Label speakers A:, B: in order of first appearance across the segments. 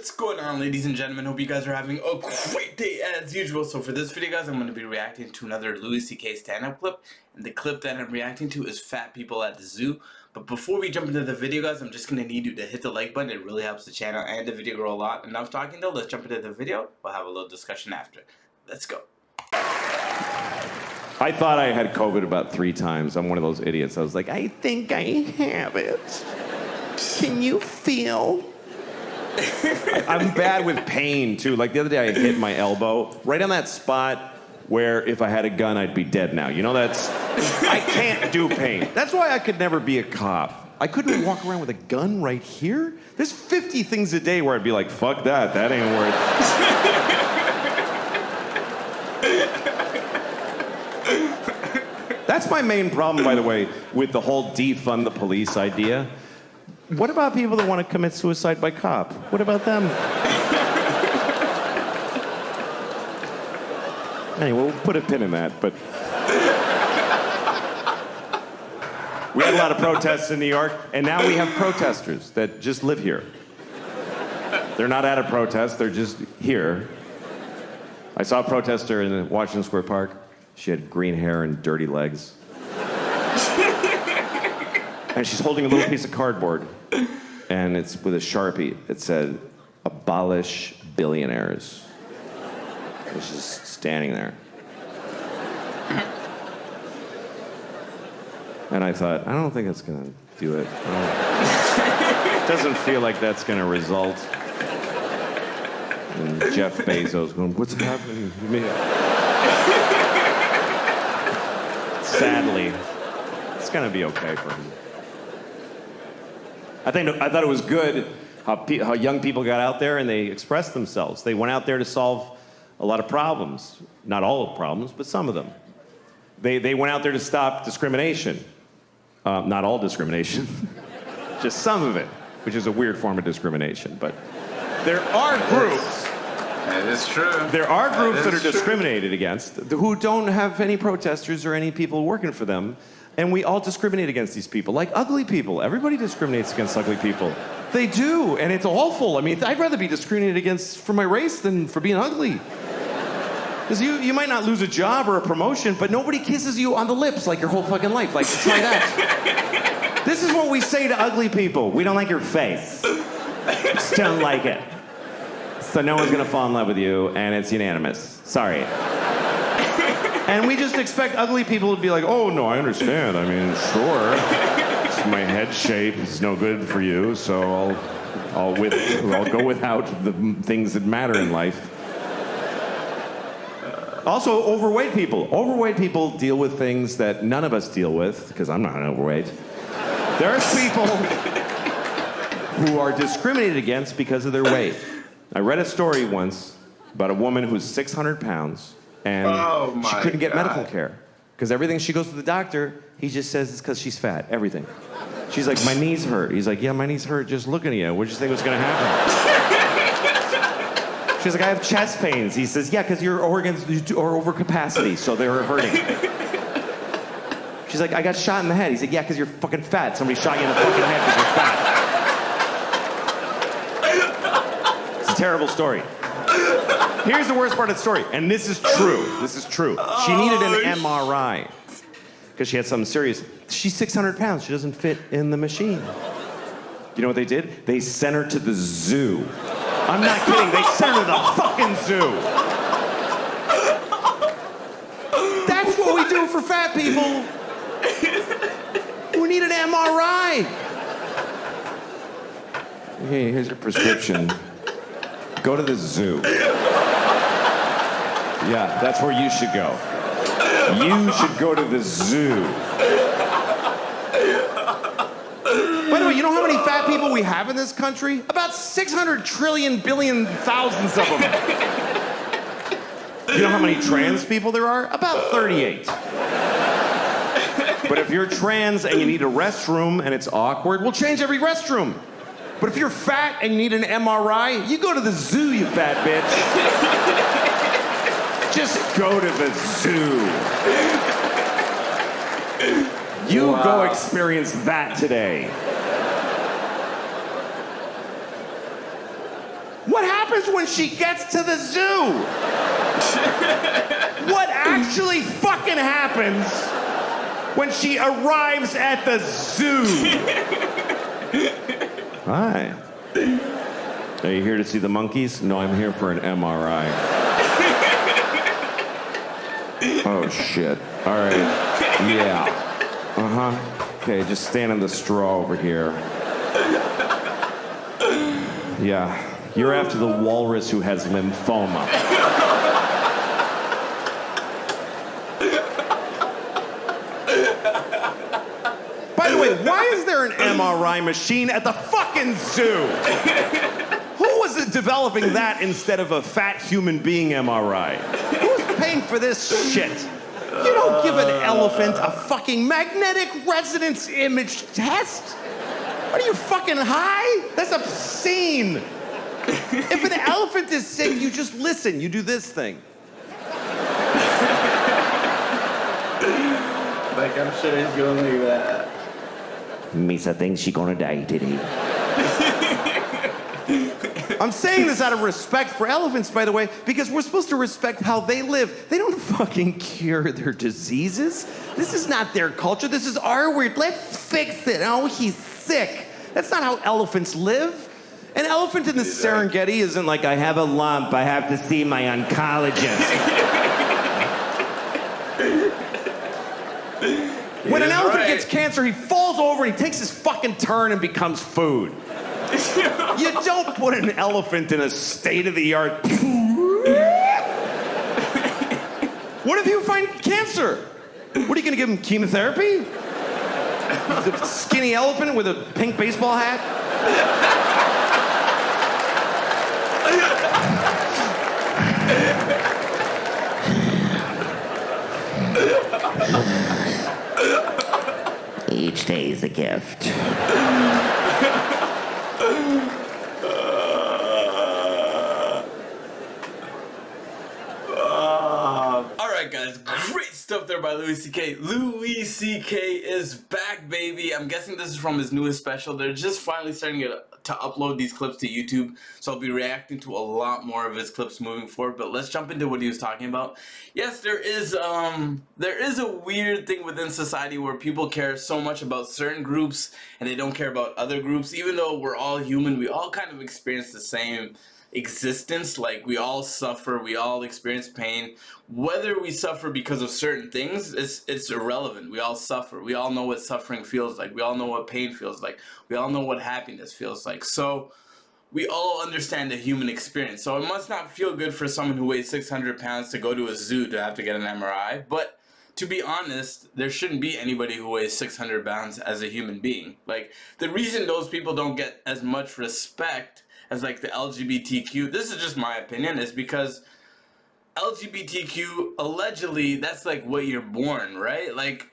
A: What's going on, ladies and gentlemen? Hope you guys are having a great day as usual. So for this video, guys, I'm going to be reacting to another Louis C.K. stand-up clip. And the clip that I'm reacting to is fat people at the zoo. But before we jump into the video, guys, I'm just going to need you to hit the like button. It really helps the channel and the video grow a lot. Enough talking though, let's jump into the video. We'll have a little discussion after. Let's go.
B: I thought I had COVID about 3 times. I'm one of those idiots. I was like, I think I have it. Can you feel? I'm bad with pain, too. Like, the other day, I hit my elbow right on that spot where if I had a gun, I'd be dead now. You know, I can't do pain. That's why I could never be a cop. I couldn't walk around with a gun right here. There's 50 things a day where I'd be like, fuck that ain't worth it. That's my main problem, by the way, with the whole defund the police idea. What about people that want to commit suicide by cop? What about them? Anyway, we'll put a pin in that, but... We had a lot of protests in New York, and now we have protesters that just live here. They're not at a protest, they're just here. I saw a protester in Washington Square Park. She had green hair and dirty legs. And she's holding a little piece of cardboard, and it's with a Sharpie. It said, "Abolish billionaires." And she's just standing there. And I thought, I don't think it's gonna do it. It doesn't feel like that's gonna result in Jeff Bezos going, "What's happening to me?" Sadly, it's gonna be okay for him. I thought it was good how young people got out there and they expressed themselves. They went out there to solve a lot of problems. Not all of problems, but some of them. They went out there to stop discrimination. Not all discrimination, just some of it, which is a weird form of discrimination. But there are groups.
C: That is true.
B: There are groups that are discriminated against who don't have any protesters or any people working for them. And we all discriminate against these people, like ugly people. Everybody discriminates against ugly people. They do, and it's awful. I mean, I'd rather be discriminated against for my race than for being ugly. Because you might not lose a job or a promotion, but nobody kisses you on the lips like your whole fucking life. Like, try that. This is what we say to ugly people. We don't like your face. Just don't like it. So no one's gonna fall in love with you, and it's unanimous. Sorry. And we just expect ugly people to be like, oh, no, I understand. I mean, sure. My head shape is no good for you, so I'll go without the things that matter in life. Also, overweight people. Overweight people deal with things that none of us deal with, because I'm not overweight. There's people who are discriminated against because of their weight. I read a story once about a woman who's 600 pounds, and she couldn't get medical care. Because everything she goes to the doctor, he just says it's because she's fat. Everything. She's like, my knees hurt. He's like, yeah, my knees hurt just looking at you. What did you think was going to happen? She's like, I have chest pains. He says, yeah, because your organs are over capacity, so they're hurting. She's like, I got shot in the head. He's like, yeah, because you're fucking fat. Somebody shot you in the fucking head because you're fat. It's a terrible story. Here's the worst part of the story, and this is true. This is true. She needed an MRI because she had something serious. She's 600 pounds. She doesn't fit in the machine. You know what they did? They sent her to the zoo. I'm not kidding. They sent her to the fucking zoo. That's what we do for fat people. We need an MRI. Hey, here's your prescription. Go to the zoo. Yeah, that's where you should go. You should go to the zoo. By the way, you know how many fat people we have in this country? About 600 trillion billion thousands of them. You know how many trans people there are? About 38. But if you're trans and you need a restroom and it's awkward, we'll change every restroom. But if you're fat and you need an MRI, you go to the zoo, you fat bitch. Just go to the zoo. You go experience that today. What happens when she gets to the zoo? What actually fucking happens when she arrives at the zoo? Hi. Are you here to see the monkeys? No, I'm here for an MRI. Oh, shit. All right. Yeah. Uh-huh. Okay, just stand in the straw over here. Yeah. You're after the walrus who has lymphoma. By the way, why is there an MRI machine at the fucking zoo? Who was developing that instead of a fat human being MRI? Who's paying for this shit? You don't give an elephant a fucking magnetic resonance image test? What are you, fucking high? That's obscene. If an elephant is sick, you just listen. You do this thing.
A: Like, I'm sure he's going like that.
B: Misa thinks she's gonna die today. I'm saying this out of respect for elephants, by the way, because we're supposed to respect how they live. They don't fucking cure their diseases. This is not their culture. This is our weird. Let's fix it. Oh, he's sick. That's not how elephants live. An elephant in the Serengeti isn't like, I have a lump, I have to see my oncologist. When an elephant gets cancer, he falls over and he takes his fucking turn and becomes food. You don't put an elephant in a state-of-the-art... What if you find cancer? What are you gonna give him, chemotherapy? The skinny elephant with a pink baseball hat? Each day is a gift.
A: Alright guys, great stuff there by Louis C.K. Louis C.K. is back, baby. I'm guessing this is from his newest special. They're just finally starting to upload these clips to YouTube, so I'll be reacting to a lot more of his clips moving forward. But let's jump into what he was talking about. Yes, there is a weird thing within society where people care so much about certain groups and they don't care about other groups. Even though we're all human, we all kind of experience the same existence. Like, we all suffer, we all experience pain. Whether we suffer because of certain things, it's irrelevant. We all suffer. We all know what suffering feels like. We all know what pain feels like. We all know what happiness feels like. So we all understand the human experience. So it must not feel good for someone who weighs 600 pounds to go to a zoo to have to get an MRI. But to be honest, there shouldn't be anybody who weighs 600 pounds as a human being. Like, the reason those people don't get as much respect as like the LGBTQ, this is just my opinion, is because LGBTQ, allegedly, that's like what you're born, right? Like,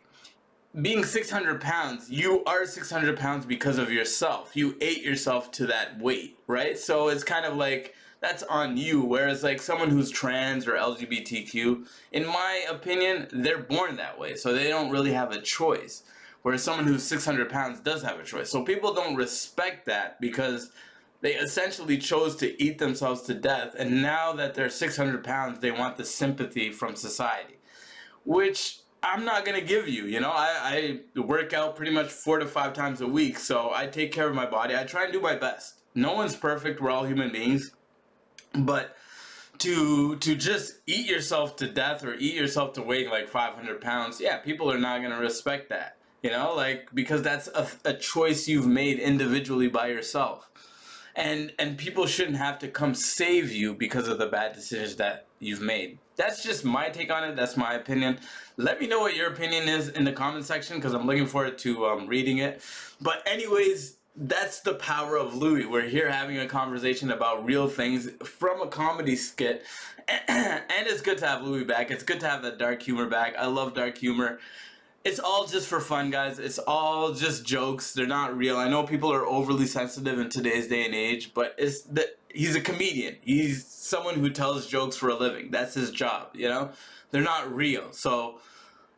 A: being 600 pounds, you are 600 pounds because of yourself. You ate yourself to that weight, right? So it's kind of like, that's on you. Whereas like someone who's trans or LGBTQ, in my opinion, they're born that way. So they don't really have a choice. Whereas someone who's 600 pounds does have a choice. So people don't respect that because they essentially chose to eat themselves to death, and now that they're 600 pounds, they want the sympathy from society, which I'm not going to give you. You know, I work out pretty much 4 to 5 times a week, so I take care of my body. I try and do my best. No one's perfect. We're all human beings. But to just eat yourself to death or eat yourself to weight like 500 pounds, yeah, people are not going to respect that, you know, like, because that's a choice you've made individually by yourself. And people shouldn't have to come save you because of the bad decisions that you've made. That's just my take on it. That's my opinion. Let me know what your opinion is in the comment section, because I'm looking forward to reading it. But anyways, that's the power of Louis. We're here having a conversation about real things from a comedy skit. And it's good to have Louis back. It's good to have that dark humor back. I love dark humor. It's all just for fun, guys. It's all just jokes. They're not real. I know people are overly sensitive in today's day and age, but he's a comedian. He's someone who tells jokes for a living. That's his job, you know? They're not real. So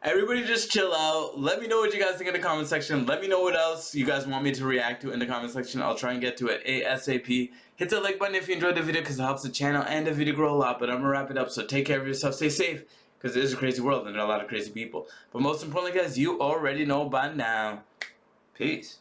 A: Everybody just chill out. Let me know what you guys think in the comment section. Let me know what else you guys want me to react to in the comment section. I'll try and get to it ASAP. Hit the like button if you enjoyed the video because it helps the channel and the video grow a lot. But I'm going to wrap it up. So take care of yourself. Stay safe because it is a crazy world and there are a lot of crazy people. But most importantly, guys, you already know by now. Peace.